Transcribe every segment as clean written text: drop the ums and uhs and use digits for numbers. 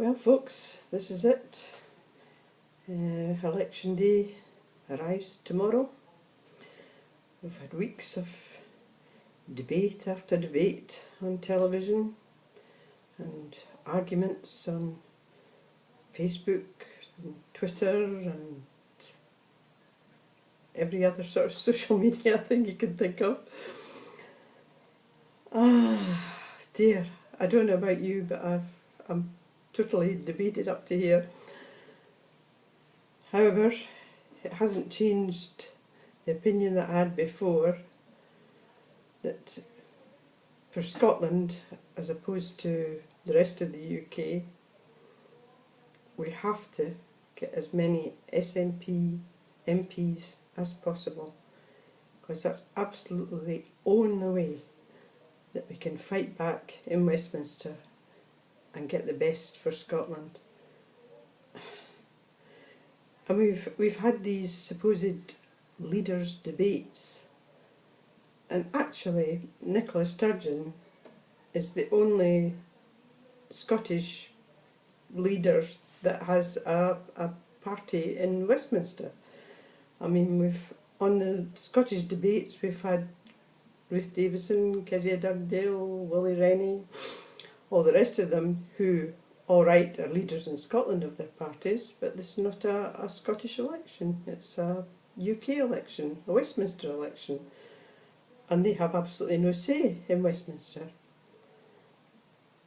Well folks, this is it. Election day arrives tomorrow. We've had weeks of debate after debate on television and arguments on Facebook and Twitter and every other sort of social media thing you can think of. Ah dear, I don't know about you, but I'm totally debated up to here. However, it hasn't changed the opinion that I had before, that for Scotland, as opposed to the rest of the UK, we have to get as many SNP MPs as possible, because that's absolutely the only way that we can fight back in Westminster and get the best for Scotland. And we've had these supposed leaders' debates, and actually Nicola Sturgeon is the only Scottish leader that has a party in Westminster. I mean, on the Scottish debates we've had Ruth Davison, Kezia Dugdale, Willie Rennie, all the rest of them who, all right, are leaders in Scotland of their parties, but this is not a Scottish election, it's a UK election, a Westminster election, and they have absolutely no say in Westminster.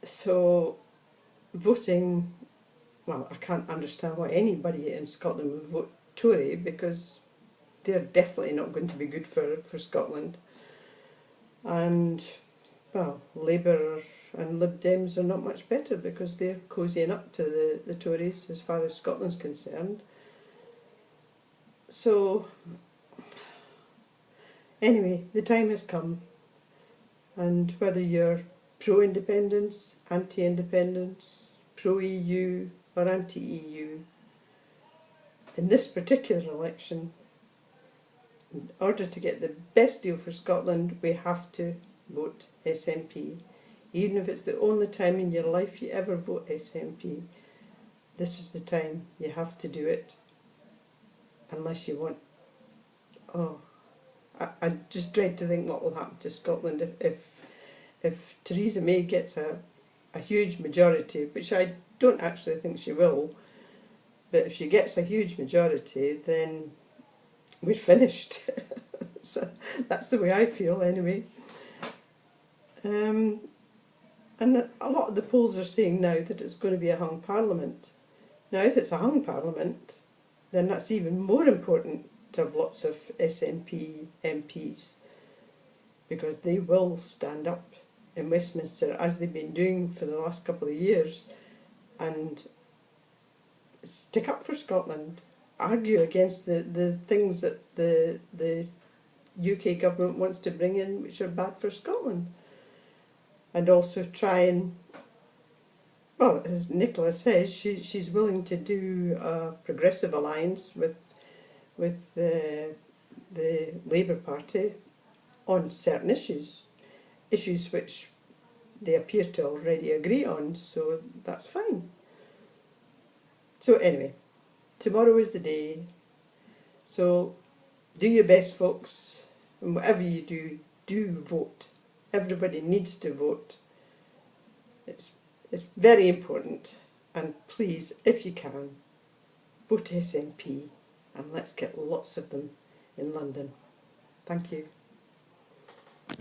So voting, well, I can't understand why anybody in Scotland would vote Tory, because they're definitely not going to be good for Scotland. And, well, Labour and Lib Dems are not much better, because they're cozying up to the Tories as far as Scotland's concerned. So, anyway, the time has come, and whether you're pro-independence, anti-independence, pro-EU or anti-EU, in this particular election, in order to get the best deal for Scotland, we have to vote SNP. Even if it's the only time in your life you ever vote SNP, this is the time you have to do it. Unless you want... Oh, I just dread to think what will happen to Scotland if Theresa May gets a huge majority, which I don't actually think she will, but if she gets a huge majority, then we're finished. So that's the way I feel anyway. And a lot of the polls are saying now that it's going to be a hung parliament. Now if it's a hung parliament, then that's even more important to have lots of SNP MPs, because they will stand up in Westminster, as they've been doing for the last couple of years, and stick up for Scotland, argue against the things that the UK government wants to bring in which are bad for Scotland, and also try and, well, as Nicola says, she's willing to do a progressive alliance with the Labour Party on certain issues which they appear to already agree on, so that's fine. So anyway, tomorrow is the day, so do your best folks, and whatever you do vote. Everybody needs to vote. It's very important, and please, if you can, vote SNP, and let's get lots of them in London. Thank you.